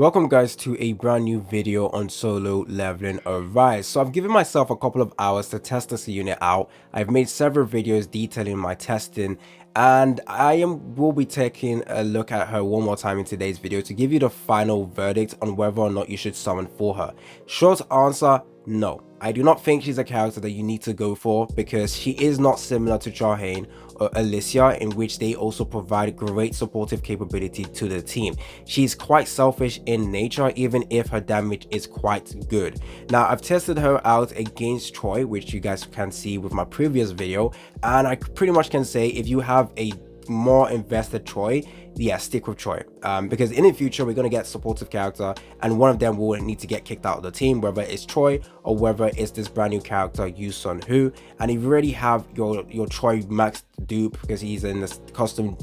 Welcome guys to a brand new video on solo leveling Arise. So I've given myself a couple of hours to test this unit out. I've made several videos detailing my testing, and will be taking a look at her one more time in today's video to give you the final verdict on whether or not you should summon for her. Short answer, no. I do not think she's a character that you need to go for because she is not similar to Charhain or Alicia, in which they also provide great supportive capability to the team. She's quite selfish in nature, even if her damage is quite good. Now, I've tested her out against Troy, which you guys can see with my previous video, and I pretty much can say if you have a more invested Troy, yeah, stick with Troy, because in the future we're going to get supportive character and one of them will need to get kicked out of the team, whether it's Troy or whether it's this brand new character Yoo Soohyun. And if you already have your Troy max dupe because he's in this custom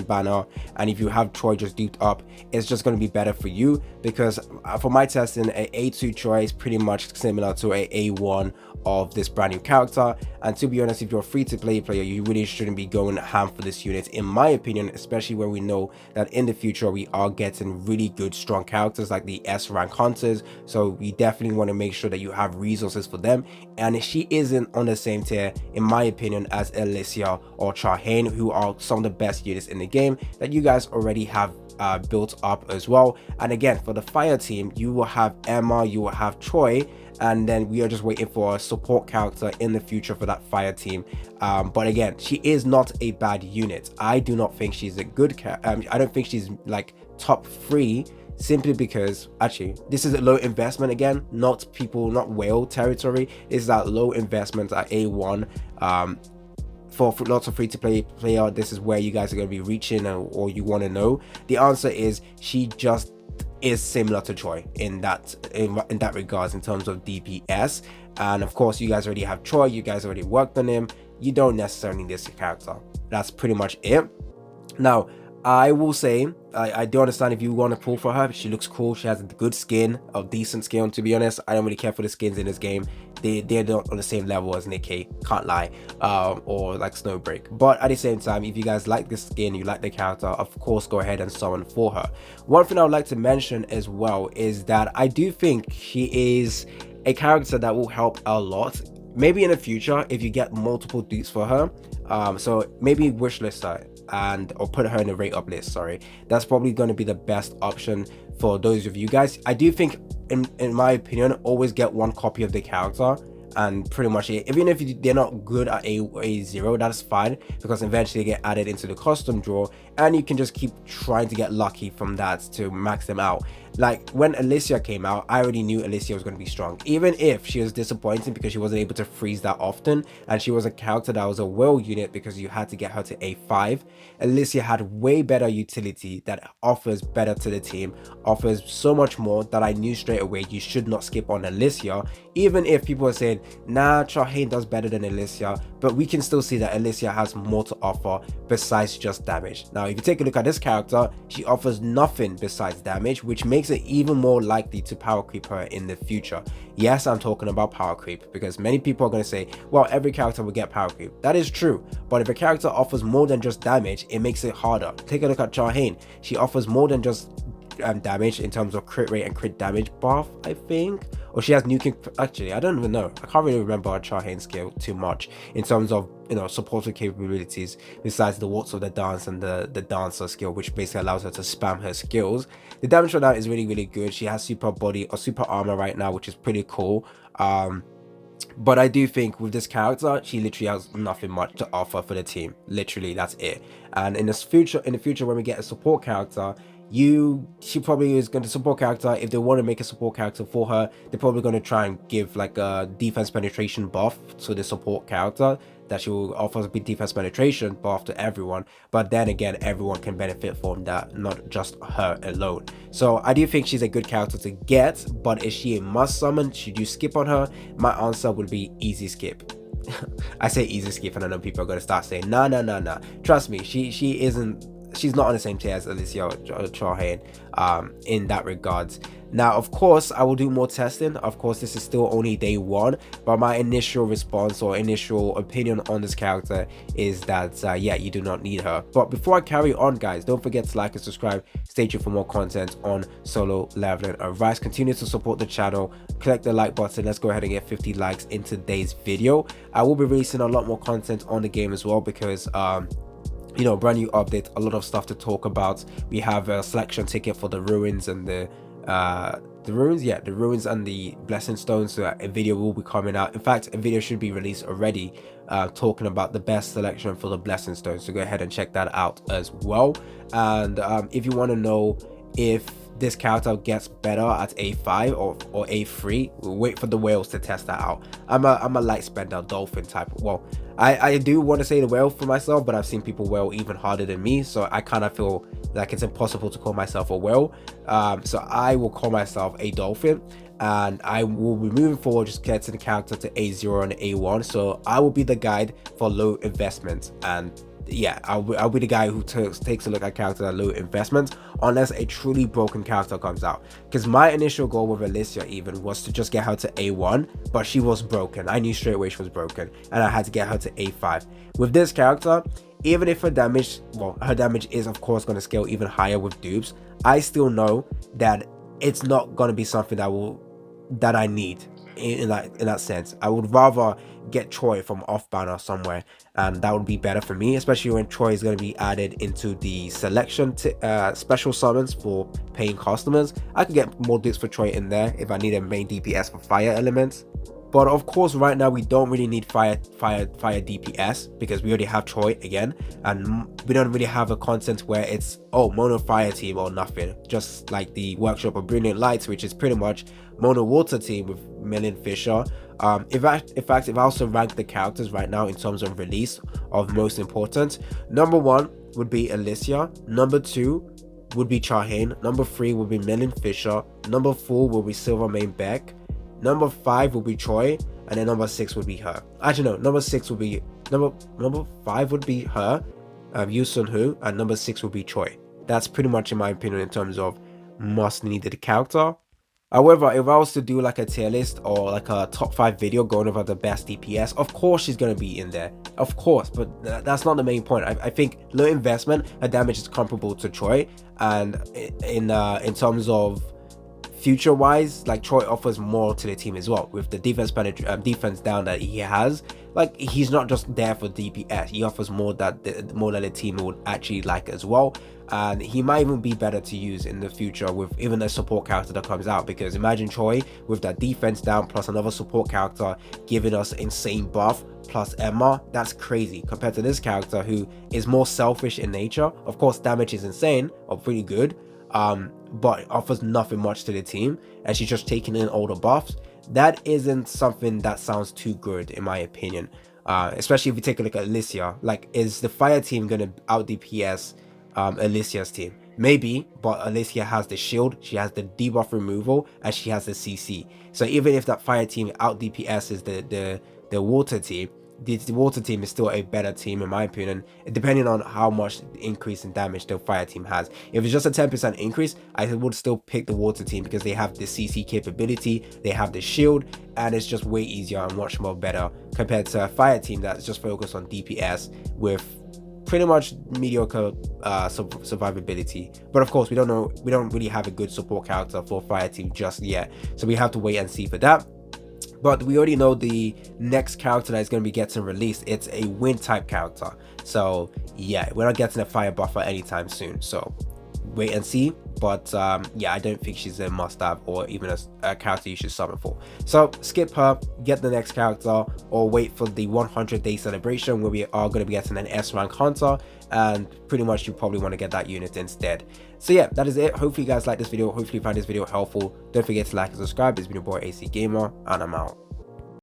banner, and if you have Troy just duped up, it's just going to be better for you, because for my testing, a A2 Troy is pretty much similar to a A1 of this brand new character. And to be honest, if you're a free-to-play player, you really shouldn't be going ham for this unit, in my opinion, especially when we know that in the future we are getting really good strong characters like the S rank hunters. So we definitely want to make sure that you have resources for them, and she isn't on the same tier, in my opinion, as Alicia or Charhain, who are some of the best units in the game that you guys already have built up as well. And again, for the fire team, you will have Emma, you will have Troy, and then we are just waiting for a support character in the future for that fire team. But again, she is not a bad unit. I do not think she's a good I don't think she's like top 3, simply because actually this is a low investment, again, not whale territory. This is that low investment at A1. For lots of free-to-play player, this is where you guys are going to be reaching, or you want to know. The answer is she just is similar to Troy in that regards, in terms of DPS. And of course, you guys already have Troy, you guys already worked on him, you don't necessarily need this character. That's pretty much it. Now, I will say, I do understand if you want to pull for her. She looks cool, she has a good skin, a decent skin. To be honest, I don't really care for the skins in this game. They're not on the same level as Nikkei, can't lie, or like Snowbreak. But at the same time, if you guys like this skin, you like the character, of course go ahead and summon for her. One thing I would like to mention as well is that I do think she is a character that will help a lot, maybe in the future, if you get multiple dupes for her. So maybe wishlist her or put her in a rate up list. Sorry, that's probably going to be the best option for those of you guys. I do think, in my opinion, always get one copy of the character, and pretty much even if they're not good at A0, that's fine, because eventually they get added into the custom draw, and you can just keep trying to get lucky from that to max them out. Like when Alicia came out, I already knew Alicia was going to be strong, even if she was disappointing because she wasn't able to freeze that often, and she was a character that was a well unit because you had to get her to A5. Alicia had way better utility that offers better to the team, offers so much more, that I knew straight away you should not skip on Alicia, even if people are saying, nah, Charhain does better than Alicia, but we can still see that Alicia has more to offer besides just damage. Now, if you take a look at this character, she offers nothing besides damage, which makes it even more likely to power creep her in the future. Yes, I'm talking about power creep, because many people are going to say, well, every character will get power creep. That is true, but if a character offers more than just damage, it makes it harder. Take a look at Charhain. She offers more than just damage in terms of crit rate and crit damage buff, I think, or she has nuking. Actually, I don't even know, I can't really remember her Charhain skill too much in terms of, you know, supportive capabilities besides the waltz of the dance and the dancer skill, which basically allows her to spam her skills. The damage on that is really, really good. She has super body or super armor right now, which is pretty cool. But I do think with this character, she literally has nothing much to offer for the team. Literally, that's it. And in the future when we get a support character, she probably is going to support character. If they want to make a support character for her, they're probably going to try and give like a defense penetration buff to the support character, that she will offer a big defense penetration buff to everyone. But then again, everyone can benefit from that, not just her alone. So I do think she's a good character to get, but is she a must summon? Should you skip on her? My answer would be easy skip. I say easy skip, and I know people are going to start saying nah. Trust me, she isn't she's not on the same tier as Alicia or Charhain in that regards. Now, of course, I will do more testing. Of course, this is still only day one, but my initial response or initial opinion on this character is that, yeah, you do not need her. But before I carry on, guys, don't forget to like and subscribe. Stay tuned for more content on Solo Leveling Arise. Continue to support the channel. Click the like button. Let's go ahead and get 50 likes in today's video. I will be releasing a lot more content on the game as well because, you know, brand new update, a lot of stuff to talk about. We have a selection ticket for the ruins and the ruins and the blessing stones, so a video will be coming out. In fact, a video should be released already talking about the best selection for the blessing stones, so go ahead and check that out as well. And if you want to know if this character gets better at A5 or A3, we'll wait for the whales to test that out. I'm a light spender dolphin type. Well, I do want to say the whale for myself, but I've seen people whale even harder than me, so I kind of feel like it's impossible to call myself a whale. So I will call myself a dolphin, and I will be moving forward, just getting the character to A0 and A1. So I will be the guide for low investment, and yeah, I'll be the guy who takes a look at characters at low investment unless a truly broken character comes out. Because my initial goal with Alicia even was to just get her to A1, but she was broken. I knew straight away she was broken, and I had to get her to A5. With this character, even if her damage, well, her damage is of course going to scale even higher with dupes, I still know that it's not going to be something that I need in that sense. I would rather get Troy from off banner somewhere, and that would be better for me, especially when Troy is going to be added into the selection special summons for paying customers. I could get more dupes for Troy in there if I need a main DPS for fire elements. But of course, right now we don't really need fire DPS because we already have Troy again, and we don't really have a content where it's mono fire team or nothing, just like the workshop of Brilliant Lights, which is pretty much mono water team with Million Fisher. In fact, if I also rank the characters right now in terms of release of most important, number 1 would be Alicia, number 2 would be Charhain, number 3 would be Million Fisher, number 4 will be Silvermane Beck, number 5 will be Troy, and then number 6 would be her. Actually, no, number 6 would be number 5 would be her, Yoo Soohyun, and number 6 would be Troy. That's pretty much in my opinion in terms of must needed character. However, if I was to do like a tier list or like a top 5 video going over the best DPS, of course she's going to be in there, of course, but that's not the main point. I think low investment, her damage is comparable to Troy, and in terms of future wise, like Troy offers more to the team as well with the defense down that he has. Like, he's not just there for DPS, he offers more that the team would actually like as well, and he might even be better to use in the future with even a support character that comes out. Because imagine Troy with that defense down plus another support character giving us insane buff plus Emma. That's crazy compared to this character who is more selfish in nature. Of course, damage is insane or pretty good, but offers nothing much to the team, and she's just taking in all the buffs. That isn't something that sounds too good in my opinion, especially if you take a look at Alicia. Like, is the fire team gonna out DPS Alicia's team? Maybe, but Alicia has the shield, she has the debuff removal, and she has the CC. So even if that fire team out DPS is the water team, the water team is still a better team in my opinion, depending on how much increase in damage the fire team has. If it's just a 10% increase, I would still pick the water team because they have the CC capability, they have the shield, and it's just way easier and much more better compared to a fire team that's just focused on DPS with pretty much mediocre survivability. But of course, we don't really have a good support character for fire team just yet, so we have to wait and see for that. But we already know the next character that is going to be getting released. It's a wind type character. So yeah, we're not getting a fire buffer anytime soon. So wait and see. But yeah, I don't think she's a must-have or even a character you should summon for. So skip her, get the next character, or wait for the 100-day celebration where we are going to be getting an S rank hunter, and pretty much you probably want to get that unit instead. So yeah, that is it. Hopefully you guys like this video. Hopefully you find this video helpful. Don't forget to like and subscribe. It's been your boy AC Gamer, and I'm out.